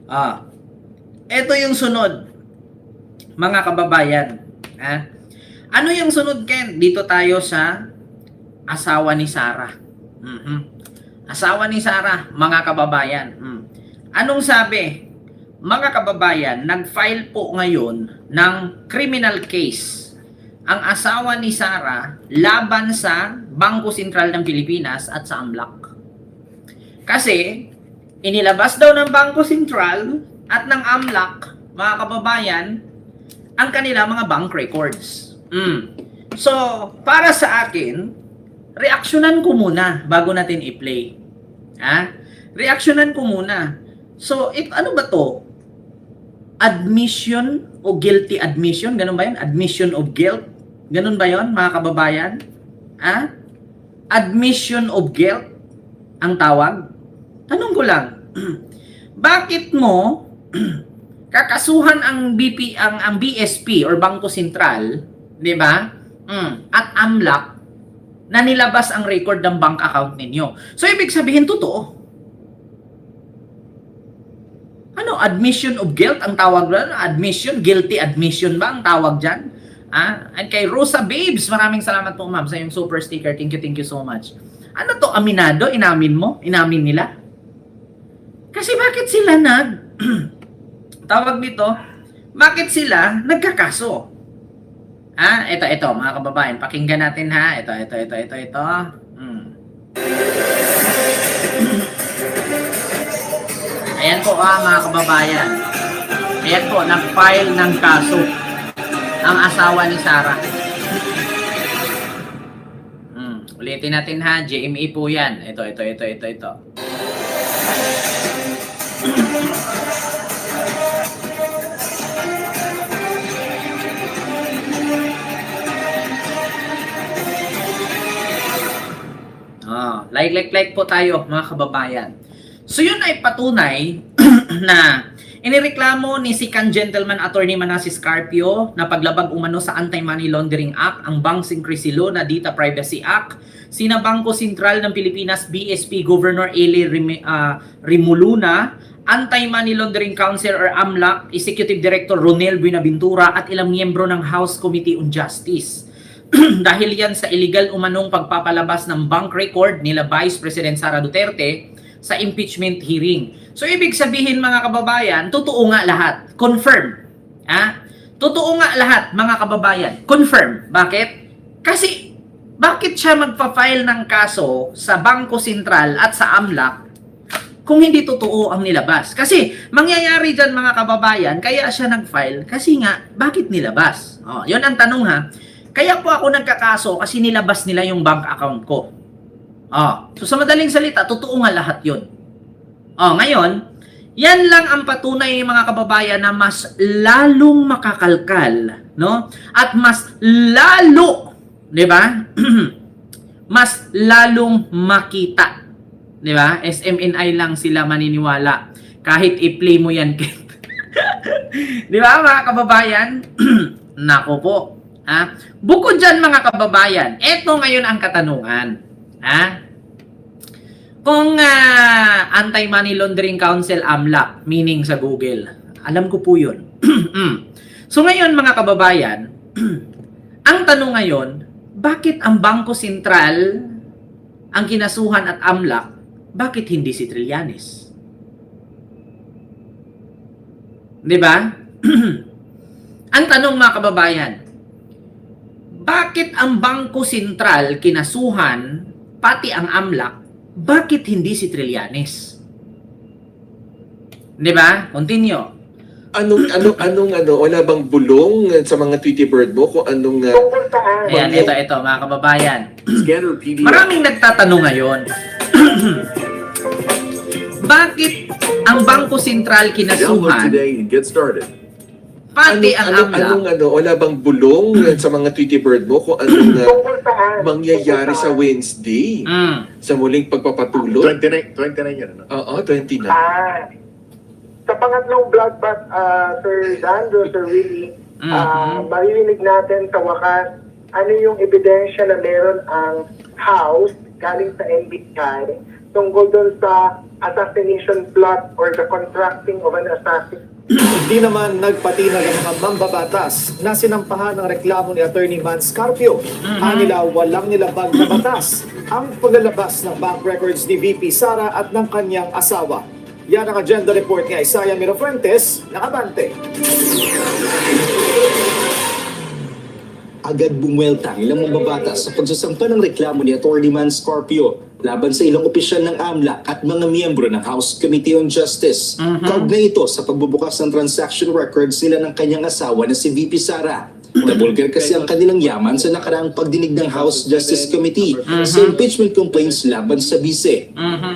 Ah, ito yung sunod, mga kababayan. Ha? Ano yung sunod, Ken? Dito tayo sa asawa ni Sarah. Mhm. Asawa ni Sarah, mga kababayan. Anong sabi? Mga kababayan, nag-file po ngayon ng criminal case ang asawa ni Sarah laban sa Bangko Sentral ng Pilipinas at sa AMLAC. Kasi inilabas daw ng Bangko Sentral at ng AMLAC, mga kababayan, ang kanila mga bank records. So, para sa akin, reaksyonan ko muna bago natin i-play. Ha? Reaksyonan ko muna. So, ano ba to? Admission o guilty admission? Ganun ba yun? Admission of guilt? Ganun ba yun, mga kababayan? Ha? Admission of guilt ang tawag? Tanong ko lang, bakit mo kakasuhan ang BSP or Bangko Sentral, 'di ba? At AMLAC na nilabas ang record ng bank account ninyo. So ibig sabihin totoo. Ano, admission of guilt ang tawag doon? Admission, guilty admission ba ang tawag diyan? And kay Rosa Babes, maraming salamat po ma'am sa yung super sticker. Thank you so much. Ano to, aminado? Inamin mo? Inamin nila? Kasi bakit sila tawag dito, bakit sila nagkakaso? Ito mga kababayan, pakinggan natin ha. Ito. Ayan po mga kababayan. Ayan po, nag-file ng kaso ang asawa ni Sarah. Ulitin natin ha, GMA po yan. Ito. Like po tayo mga kababayan. So yun ay patunay na inireklamo ni si Gentleman Attorney Manasseh Carpio na paglabag umano sa Anti-Money Laundering Act, ang Bank Secrecy Law na Data Privacy Act, sina Bangko Sentral ng Pilipinas, BSP Governor Eli Rimuluna, Anti-Money Laundering Council or AMLAC, Executive Director Ronel Buenaventura at ilang miyembro ng House Committee on Justice. Dahil yan sa illegal umanong pagpapalabas ng bank record nila Vice President Sara Duterte sa impeachment hearing. So ibig sabihin mga kababayan, totoo nga lahat. Confirm. Totoo nga lahat mga kababayan. Confirm. Bakit? Kasi bakit siya magpa-file ng kaso sa Bangko Sentral at sa AMLAC kung hindi totoo ang nilabas? Kasi mangyayari dyan mga kababayan, kaya siya nag-file kasi nga, bakit nilabas? Yun ang tanong ha. Kaya po ako nagkakaso kasi nilabas nila yung bank account ko. So sa madaling salita, totoo nga lahat yun. Ngayon, yan lang ang patunay mga kababayan na mas lalong makakalkal, no? At mas lalo, 'di ba? Mas lalong makita. 'Di ba? SMNI lang sila maniniwala kahit i-play mo yan. 'Di ba mga kababayan? Nako po. Bukod dyan mga kababayan, eto ngayon ang katanungan. Kung Anti-Money Laundering Council AMLAC, meaning sa Google, alam ko po yun. So ngayon mga kababayan, ang tanong ngayon, bakit ang Bangko Sentral ang kinasuhan at AMLAC, bakit hindi si Trillanes? Diba? Ang tanong mga kababayan, bakit ang Bangko Sentral kinasuhan, pati ang AMLAC, bakit hindi si Trillanes? Diba? Continue. Wala bang bulong sa mga Tweety Bird mo kung anong... Ayan, ito mga kababayan. Maraming nagtatanong ngayon. Bakit ang Bangko Sentral kinasuhan, pati ang AMLAC? Wala bang bulong sa mga Tweety Bird mo kung anong mangyayari sa Wednesday? Sa muling pagpapatuloy? 29 yun, ano? Oo, 29. Sa pangatlong bloodbath, Sir Dando, Sir Willie, maririnig natin sa wakas ano yung ebidensya na meron ang House galing sa NBI tungkol doon sa assassination plot or the contracting of an assassin. Hindi naman nagpatinag ang mga mambabatas na sinampahan ng reklamo ni Attorney Man Scarpio. Anila walang nilabag na batas ang paglalabas ng bank records ni VP Sara at ng kanyang asawa. Yan ang agenda report ni Isaiah Mirafuentes ng Abante. Agad bumwelta ang ilang mambabatas sa pagsasampa ng reklamo ni Attorney Man Scarpio laban sa ilang opisyal ng AMLAC at mga miyembro ng House Committee on Justice. Kaugnay ito sa pagbubukas ng transaction records nila ng kanyang asawa na si VP Sara. Nabulgar kasi ang kanilang yaman sa nakaraang pagdinig ng House Justice Committee sa impeachment complaints laban sa bise.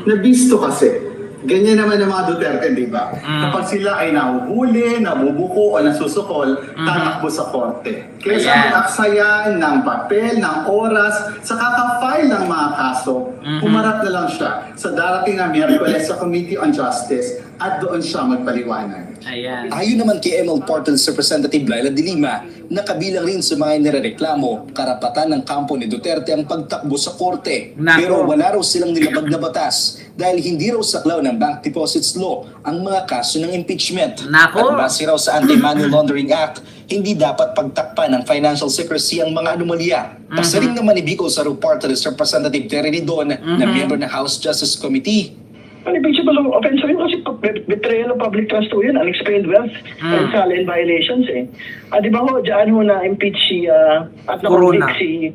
Nabisto kasi. Ganyan naman ang mga Duterte, di ba? Kapag sila ay nahuhuli, nabubuko o nasusukol, tatakbo sa korte. Kaya sa Ayan. mag-aksayan ng papel, ng oras, sa kakafile ng mga kaso, humarap na lang siya sa darating na Miyerkules sa Committee on Justice at doon siya magpaliwanag. Ayan. Ayon naman kay ML Portals Representative Laila de Lima, nakabilang rin sa mga nirereklamo, karapatan ng kampo ni Duterte ang pagtakbo sa korte. Nako. Pero wala raw silang nilabag na batas dahil hindi raw saklaw ng Bank Deposits Law ang mga kaso ng impeachment. Nako. At base raw sa Anti-Money Laundering Act, hindi dapat pagtakpan ng financial secrecy ang mga anomalya. Pasaring naman ni Bicol Saru Portals Representative Terry Ridon na miyembro ng House Justice Committee. Unimpeachable offense rin kasi betrayal of public trust to yun, unexplained wealth, and salary violations eh. Di ba ho, dyan ho na-impeach si, at Corona. na-convict si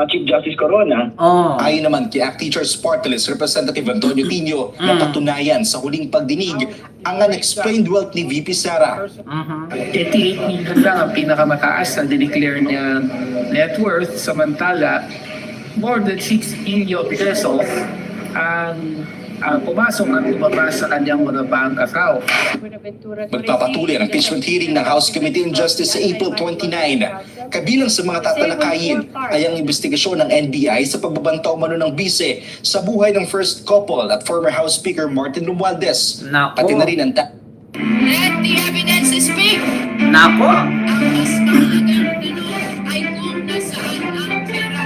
Chief Justice Corona. Oh. Ayon naman kay ACT Teachers Party List Representative Antonio Tino, napatunayan sa huling pagdinig ang unexplained wealth ni VP Sara. 88 million lang ang pinakamataas na dineclare niya net worth, samantala more than 6 billion pesos ang pumasok at lumabas sa kanyang mga bank account. Magpapatuloy ang impeachment hearing ng House Committee on Justice sa April 29. Kabilang sa mga tatalakayin ay ang investigasyon ng NBI sa pagbabanta umano ng bise sa buhay ng first couple at former House Speaker Martin Romualdez. Nako. Pati na rin ang Let the evidence speak. Nako. Ang mas mahalagang tanong ay kung nasaan ang pera.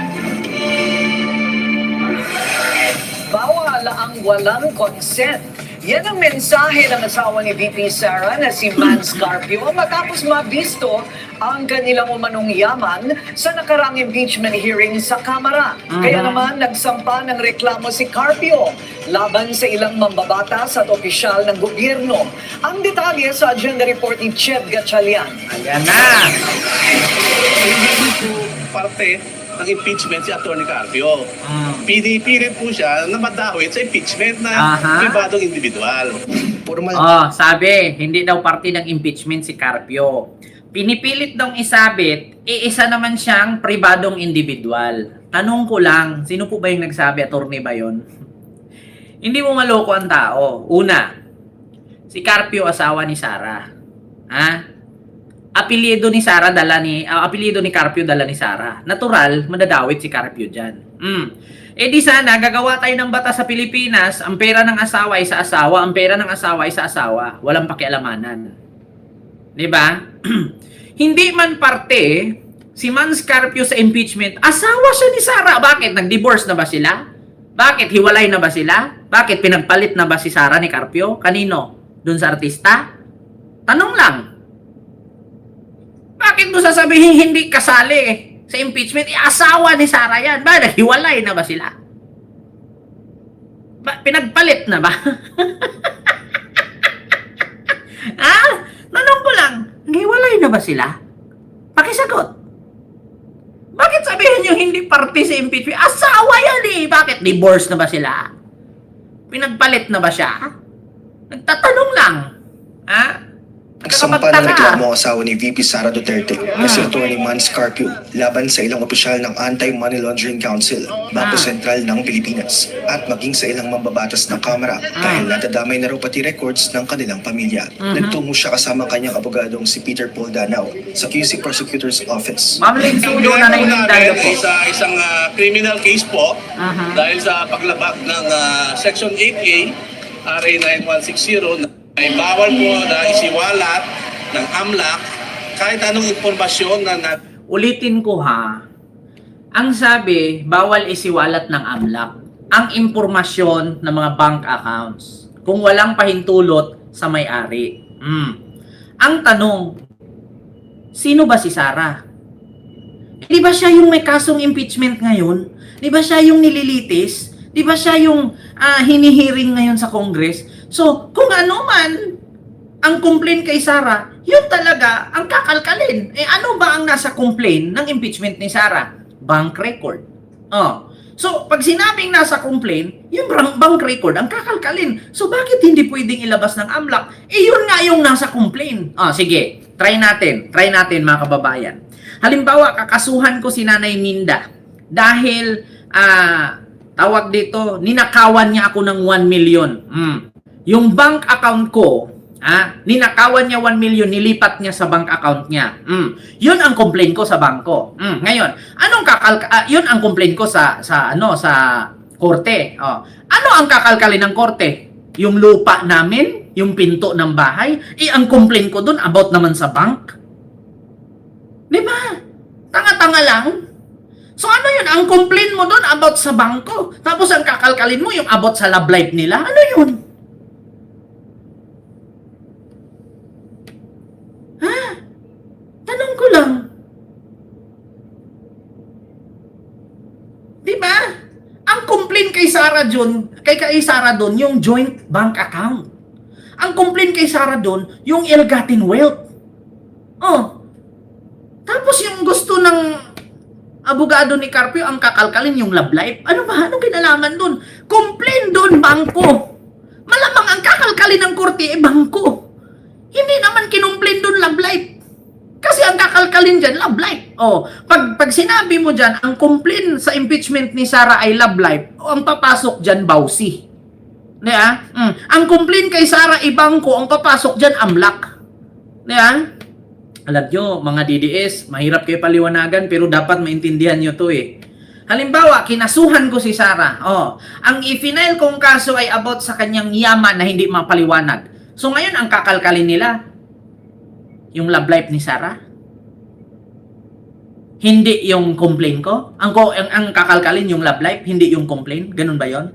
Bawal ang walang consent. Yan ang mensahe ng asawa ni VP Sara na si Man Scarpio matapos mabisto ang kanilang umanong yaman sa nakarang impeachment hearing sa Kamara. Kaya naman nagsampa ng reklamo si Carpio laban sa ilang mambabatas at opisyal ng gobyerno. Ang detalye sa agenda report ni Ched Gatchalian. Ayan na. Hindi po parte ng impeachment si Atty. Carpio. PDP rin po siya na madawit sa impeachment na pribadong individual. Oh, sabi, hindi daw parte ng impeachment si Carpio. Pinipilit daw isabit, isa naman siyang pribadong individual. Tanong ko lang, sino po ba yung nagsabi? Attorney ba yun? Hindi mo maloko ang tao. Una, si Carpio asawa ni Sara. Ha? Apelyido ni Sara apelyido ni Carpio dala ni Sara. Natural, madadawit si Carpio diyan. Eh di sana gagawa tayo ng batas sa Pilipinas, ang pera ng asawa ay sa asawa, ang pera ng asawa ay sa asawa, walang pakialamanan. 'Di ba? Hindi man parte si Man Scarpio sa impeachment, asawa siya ni Sara. Bakit nag-divorce na ba sila? Bakit hiwalay na ba sila? Bakit pinagpalit na ba si Sara ni Carpio? Kanino? Doon sa artista? Tanong lang. Bakit mo sasabihin hindi kasali sa impeachment? Asawa ni Sara yan. Ba, naghiwalay na ba sila? Pinagpalit na ba? Tanong ko lang, naghiwalay na ba sila? Pakisagot. Bakit sabihin nyo hindi parte sa impeachment? Asawa yan eh. Bakit divorce na ba sila? Pinagpalit na ba siya? Nagtatanong lang. Ha? Nagsampa ng reklamo ang asawa ni VP Sara Duterte na si Atty. Man Scarpio laban sa ilang opisyal ng Anti-Money Laundering Council, Bangko Sentral ng Pilipinas, at maging sa ilang mambabatas ng Kamara dahil natadamay na raw pati records ng kanilang pamilya. Nagtungo siya kasama kanyang abogadong si Peter Paul Danao sa QC Prosecutor's Office. Ma'am Linsulo na nainindayo po. Sa isang criminal case po dahil sa paglabag ng Section 8A RA 9160 na ay bawal po na isiwalat ng AMLAC kahit anong impormasyon na Ulitin ko ha. Ang sabi, bawal isiwalat ng AMLAC. ang impormasyon ng mga bank accounts kung walang pahintulot sa may-ari. Ang tanong, sino ba si Sara? Di ba siya yung may kasong impeachment ngayon? Di ba siya yung nililitis? Di ba siya yung hinihiring ngayon sa Congress? So, kung ano man ang complaint kay Sara, yun talaga ang kakalkalin. Ano ba ang nasa complaint ng impeachment ni Sara? Bank record. So, pag sinabing nasa complaint, yung bank record ang kakalkalin. So, bakit hindi pwedeng ilabas ng AMLAC? Yun nga yung nasa complaint. Sige, try natin mga kababayan. Halimbawa, kakasuhan ko si Nanay Minda dahil, tawag dito, ninakawan niya ako ng 1 million. Yung bank account ko, ninakawan niya 1 million, nilipat niya sa bank account niya. Yun ang complaint ko sa bangko. Ngayon, yun ang complaint ko sa korte. Ano ang kakalkalin ng korte? Yung lupa namin, yung pinto ng bahay, ang complaint ko dun about naman sa bank. Di ba? Tanga-tanga lang. So ano yun? Ang complaint mo dun about sa bangko. Tapos ang kakalkalin mo yung about sa love life nila. Ano yun? Tanong ko lang. Di ba? Ang complaint kay Sara doon, yung joint bank account. Ang complaint kay Sara doon, yung ill-gotten wealth. Tapos yung gusto ng abogado ni Carpio, ang kakalkalin yung love life. Ano ba? Anong kinalaman doon? Complaint doon, bangko. Malamang ang kakalkalin ng korte, bangko. Hindi naman kinomplain doon love life. Kasi ang kakalkalin dyan, love life. Pag sinabi mo dyan, ang complaint sa impeachment ni Sara ay love life, ang papasok dyan, bawsi. Ang complaint kay Sara ay bangko, ang papasok dyan, AMLAC. Alam nyo, mga DDS, mahirap kayo paliwanagan, pero dapat maintindihan nyo to Halimbawa, kinasuhan ko si Sara. Ang i-file kong kaso ay about sa kanyang yaman na hindi mapaliwanag. So ngayon, ang kakalkalin nila, yung love life ni Sara? Hindi yung complaint ko? Ang kakalkalin yung love life, hindi yung complaint? Ganun ba yon?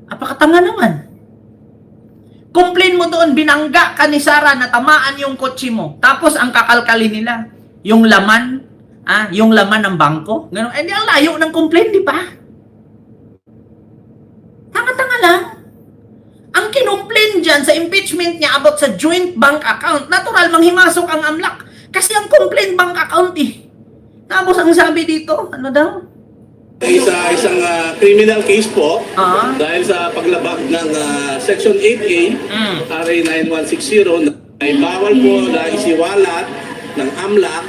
Apakatanga naman. Complaint mo doon, binangga ka ni Sara na tamaan yung kotse mo. Tapos ang kakalkalin nila, yung laman ng bangko. Ganun. Ang layo ng complaint, di ba? Tanga-tanga lang. Ang kinomplain dyan sa impeachment niya about sa joint bank account, natural manghimasok ang AMLAC. Kasi ang complaint bank account Tapos ang sabi dito, ano daw? Isang criminal case po dahil sa paglabag ng Section 8A, RA 9160, na ay bawal po na isiwalat ng AMLAC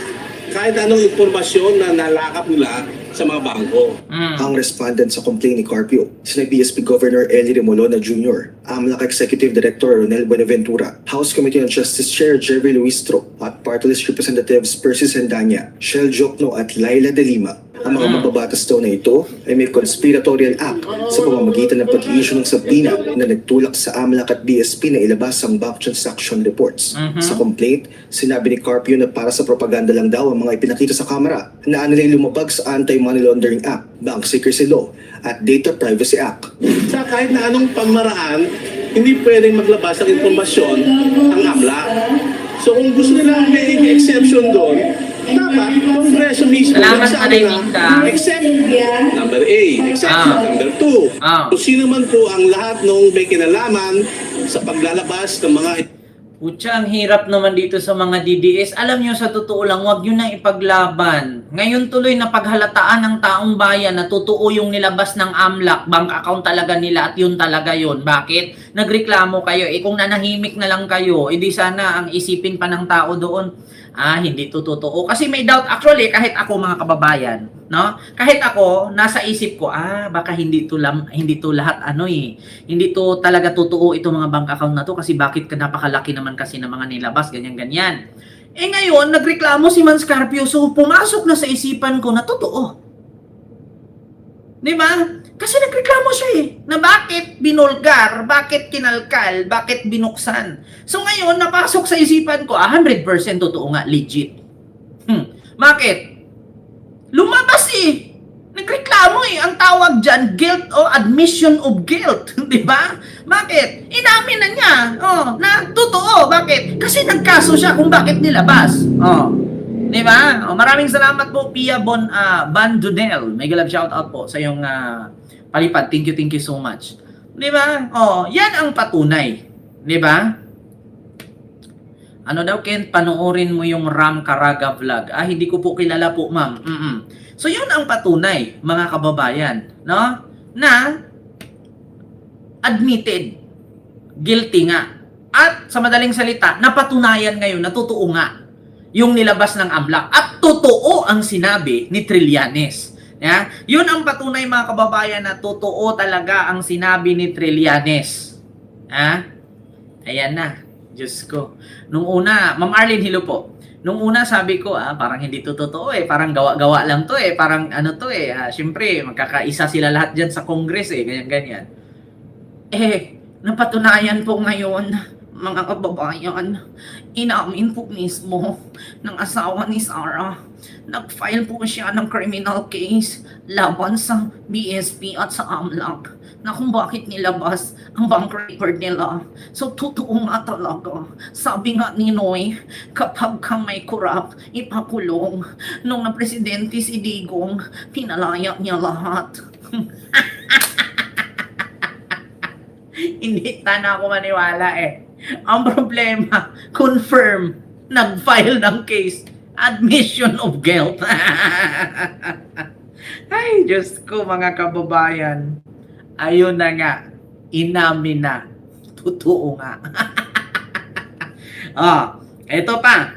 kahit anong impormasyon na nalakap nila sa mga bangko. Ang respondent sa complaint ni Carpio, sina BSP Governor Eli Remolona Jr., AMLAC Executive Director Ronel Buenaventura, House Committee on Justice Chair Jerry Luistro, at Party List Representatives Percy Sendanya, Shel Jokno at Laila De Lima. Ang mga mababatas daw na ito ay may conspiratorial act sa pamamagitan ng pag-i-issue ng subpoena na nagtulak sa AMLAC at BSP na ilabas ang bank transaction reports. Sa complaint, sinabi ni Carpio na para sa propaganda lang daw ang mga ipinakita sa kamera na nilay lumabag sa Anti-Money Laundering Act, Bank Secrecy Law at Data Privacy Act. Sa kahit na anong pamaraan, hindi pwedeng maglabas ng impormasyon ang AMLAC. So kung gusto nila may exception doon, dapat Kongreso mismo except number A, exception number 2. Kung sino man po ang lahat nung may kinalaman sa paglalabas ng mga Putya, ang hirap naman dito sa mga DDS. Alam nyo, sa totoo lang, huwag nyo na ipaglaban. Ngayon tuloy na paghalataan ng taong bayan na totoo yung nilabas ng AMLAC, bank account talaga nila at yun talaga yun. Bakit? Nagreklamo kayo. Kung nanahimik na lang kayo, edi sana ang isipin pa ng tao doon, hindi to totoo. Kasi may doubt, actually, kahit ako mga kababayan, no? Kahit ako, nasa isip ko, baka hindi to lahat hindi to talaga totoo itong mga bank account na to kasi bakit napakalaki naman kasi ng mga nilabas, ganyan-ganyan. Ngayon, nagreklamo si Mans Carpio, so pumasok na sa isipan ko na totoo. Di ba? Kasi nagreklamo siya na bakit binulgar, bakit kinalkal, bakit binuksan. So ngayon, napasok sa isipan ko, 100% totoo nga, legit. Bakit? Lumabas Nagreklamo Hoy, ang tawag dyan, guilt o admission of guilt. Di ba? Bakit? Inamin na niya. Na totoo. Bakit? Kasi nagkaso siya kung bakit nilabas. Di ba? Maraming salamat po, Pia Bandunel. May galab shoutout po sa iyong palipad. Thank you so much. Di ba? Yan ang patunay. Di ba? Ano daw, Ken? Panoorin mo yung Ram Caraga vlog. Hindi ko po kilala po, ma'am. So, yun ang patunay, mga kababayan. No? Na admitted. Guilty nga. At sa madaling salita, napatunayan ngayon na totoo nga yung nilabas ng AMLAC. At totoo ang sinabi ni Trillanes. Yeah? Yun ang patunay, mga kababayan, na totoo talaga ang sinabi ni Trillanes. Ayan na. Diyos ko. Nung una, Ma'am Arlene, hello po. Nung una sabi ko, parang hindi to totoo parang gawa-gawa lang to parang ano to syempre, magkakaisa sila lahat dyan sa Congress ganyan-ganyan. Napatunayan po ngayon, mga kababayan, inamin po mismo ng asawa ni Sarah. Nag-file po siya ng criminal case laban sa BSP at sa AMLAC na kung bakit nilabas ang bank record nila. So, totoo nga talaga. Sabi nga ni Noy, kapag ka may corrupt, ipakulong. Nung na presidente si Digong, pinalaya niya lahat. Hindi na ako maniwala Ang problema, confirm, nag-file ng case, admission of guilt. Ay, Diyos ko, mga kababayan. Ayun na nga, inamin na. Totoo nga. Ito pa.